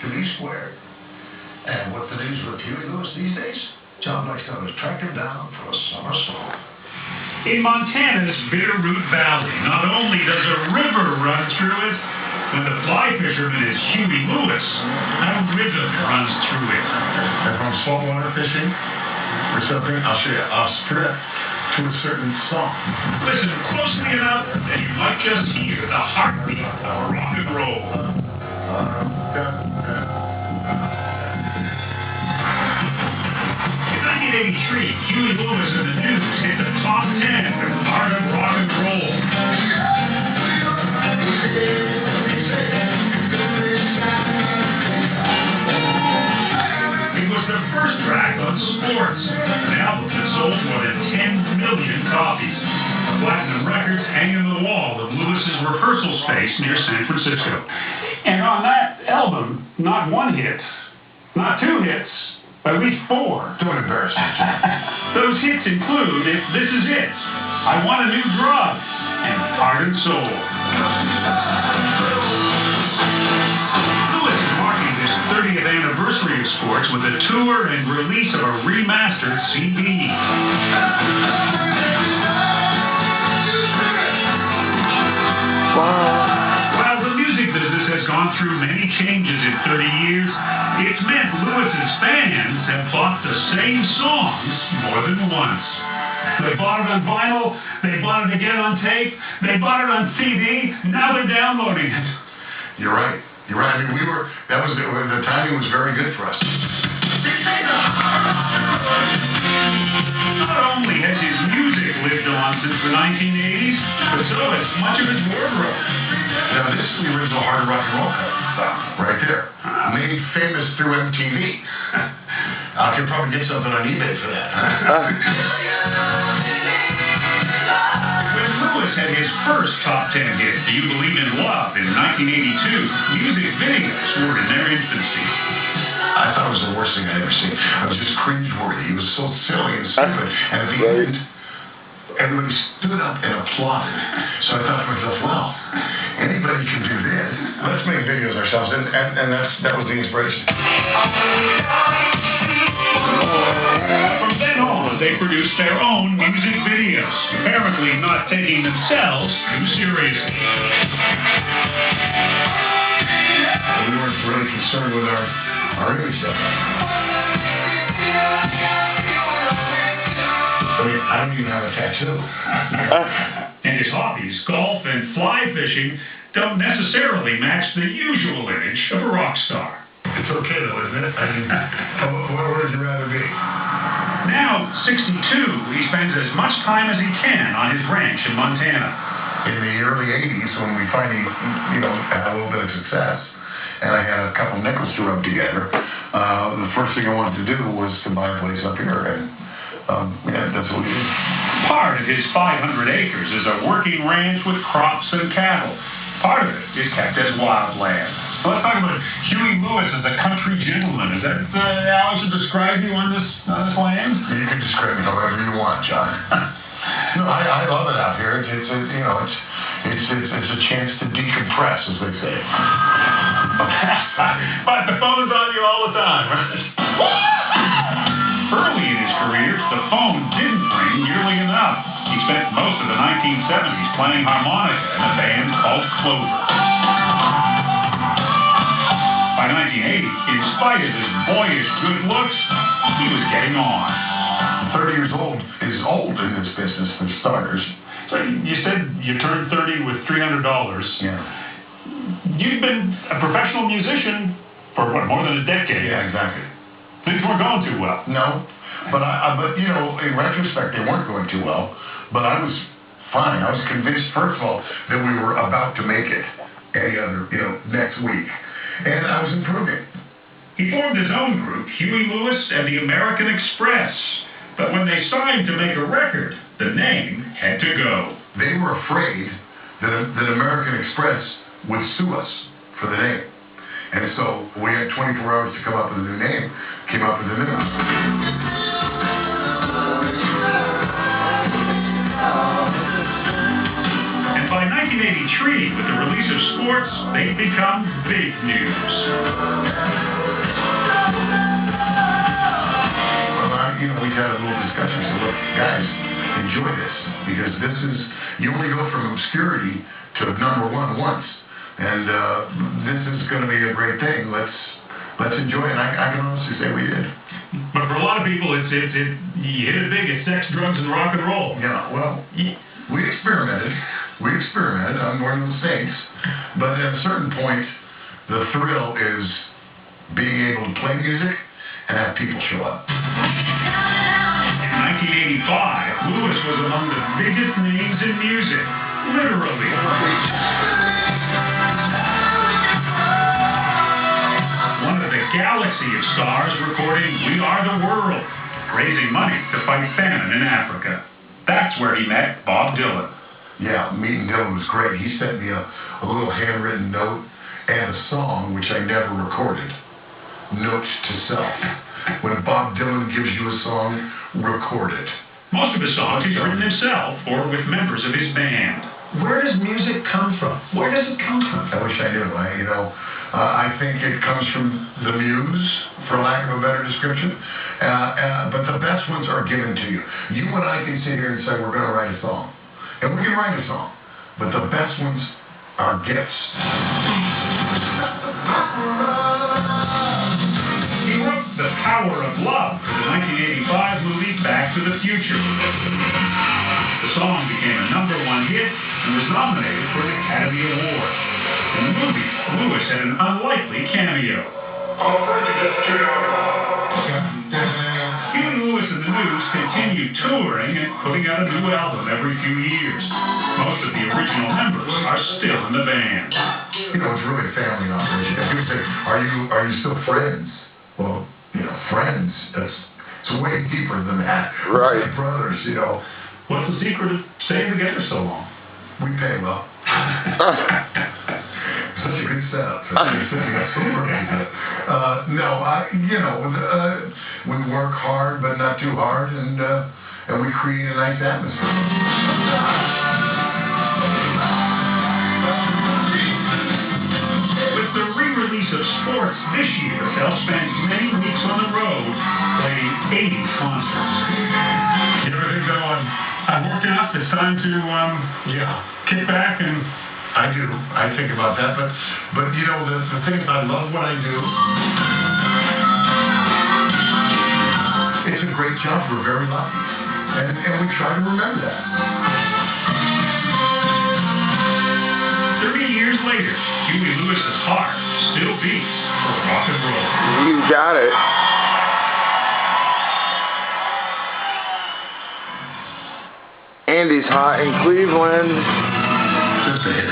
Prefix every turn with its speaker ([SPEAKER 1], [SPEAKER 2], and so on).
[SPEAKER 1] TV squared. And what the news with Huey Lewis these days? John Blackstone has tracked him down for a summer song.
[SPEAKER 2] In Montana's Bitterroot Valley, not only does a river run through it, but the fly fisherman is Huey Lewis. A rhythm runs through it.
[SPEAKER 1] And from saltwater fishing or something, I'll show you. I'll strip to a certain song.
[SPEAKER 2] Listen closely enough, and you might just hear the heartbeat of rock and roll. In 1983, Huey Lewis and the News hit the top 10 with Art of Rock and Roll. It was the first track on Sports, an album that sold more than 10 million copies. Platinum records hang on the wall of Lewis's rehearsal space near San Francisco. And on that album, not one hit, not two hits, but at least four.
[SPEAKER 1] Don't embarrass me.
[SPEAKER 2] Those hits include If This Is It, I Want a New Drug, and Heart and Soul. Lewis is marking his 30th anniversary of Sports with a tour and release of a remastered CD. While the music business has gone through many changes in 30 years, it's meant Lewis's fans have bought the same songs more than once. They bought it on vinyl, they bought it again on tape, they bought it on CD, now they're downloading it.
[SPEAKER 1] You're right. You're right. I mean, the timing was very good for us.
[SPEAKER 2] Not only has his music lived on since the 1980s, but so has much of his wardrobe.
[SPEAKER 1] Now, this is the original hard rock and roll stuff right there. Made famous through MTV. I could probably get something on eBay for that.
[SPEAKER 2] When Lewis had his first top 10 hit, Do You Believe in Love, in 1982, music videos were in their infancy.
[SPEAKER 1] I thought it was the worst thing I'd ever seen. I was just cringeworthy. He was so silly and stupid. And at the end, everybody stood up and applauded. So I thought to myself, well, anybody can do this. Let's make videos ourselves. And that was the inspiration.
[SPEAKER 2] From then on, they produced their own music videos, apparently not taking themselves too seriously.
[SPEAKER 1] We weren't really concerned with our image stuff. I mean, I don't even have a tattoo.
[SPEAKER 2] And his hobbies, golf and fly fishing, don't necessarily match the usual image of a rock star.
[SPEAKER 1] It's okay though, isn't it? I mean, where would you rather be?
[SPEAKER 2] Now, 62, he spends as much time as he can on his ranch in Montana.
[SPEAKER 1] In the early 80s, when we finally, had a little bit of success, and I had a couple nickels to rub together, the first thing I wanted to do was to buy a place up here, and that's what we did.
[SPEAKER 2] Part of his 500 acres is a working ranch with crops and cattle. Part of it is kept as wildland. So let's talk about Huey Lewis as a country gentleman. Is that how I should describe you on this land?
[SPEAKER 1] You can describe me however you want, John. No, I love it out here. It's a chance to decompress, as they say.
[SPEAKER 2] But the phone's on you all the time, right? Early in his career, the phone didn't ring nearly enough. He spent most of the 1970s playing harmonica in a band called Clover. By 1980, in spite of his boyish good looks, he was getting on.
[SPEAKER 1] 30 years old is old in this business, for starters.
[SPEAKER 2] So you said you turned 30 with $300.
[SPEAKER 1] Yeah.
[SPEAKER 2] You've been a professional musician for, more than a decade.
[SPEAKER 1] Yeah, exactly.
[SPEAKER 2] Things weren't going too well.
[SPEAKER 1] No, but in retrospect, they weren't going too well. But I was fine. I was convinced, first of all, that we were about to make it next week, and I was improving.
[SPEAKER 2] He formed his own group, Huey Lewis and the American Express. But when they signed to make a record, the name had to go.
[SPEAKER 1] They were afraid that American Express would sue us for the name. And so we had 24 hours to come up with a new name. Came up with a new one.
[SPEAKER 2] And by 1983, with the release of Sports, they'd become big news.
[SPEAKER 1] enjoy this, because you only go from obscurity to #1 once, and this is going to be a great thing. Let's enjoy it. I can honestly say we did.
[SPEAKER 2] But for a lot of people, you hit it big. It's sex, drugs, and rock and roll.
[SPEAKER 1] Yeah, well, we experimented. I'm one of those things. But at a certain point, the thrill is being able to play music and have people show up.
[SPEAKER 2] In 1985, Lewis was among the biggest names in music. Literally. One of the galaxy of stars recording We Are the World, raising money to fight famine in Africa. That's where he met Bob Dylan.
[SPEAKER 1] Yeah, meeting Dylan was great. He sent me a little handwritten note and a song, which I never recorded. Note to self. When Bob Dylan gives you a song, record it.
[SPEAKER 2] Most of his songs he's written himself or with members of his band. Where does music come from? Where does it come from?
[SPEAKER 1] I wish I knew. I think it comes from the muse, for lack of a better description. But the best ones are given to you. You and I can sit here and say we're going to write a song. And we can write a song. But the best ones are gifts.
[SPEAKER 2] He wrote The Power of Love for the 1985 movie Back to the Future. The song became a #1 hit and was nominated for an Academy Award. In the movie, Lewis had an unlikely cameo. He and Lewis and the News continued touring and putting out a new album every few years. Most of the original members are still in the band.
[SPEAKER 1] It's really a family operation. People say, are you still friends? Well, friends, it's way deeper than that.
[SPEAKER 3] Right.
[SPEAKER 1] We're like brothers,
[SPEAKER 2] What's the secret of staying together so long?
[SPEAKER 1] We pay well. Such a good setup. We work hard, but not too hard, and we create a nice atmosphere.
[SPEAKER 2] With the re-release of Sports this year, Phil spent many weeks on the road playing 80 concerts. You ever think, I've worked enough, it's time to kick back and...
[SPEAKER 1] I do. I think about that, but the thing is, I love what I do. It's a great job. We're very lucky, and we try to remember that.
[SPEAKER 2] 30 years later, Huey Lewis's heart still beats for rock and roll.
[SPEAKER 3] You got it. Andy's hot in Cleveland.
[SPEAKER 1] Just a hit.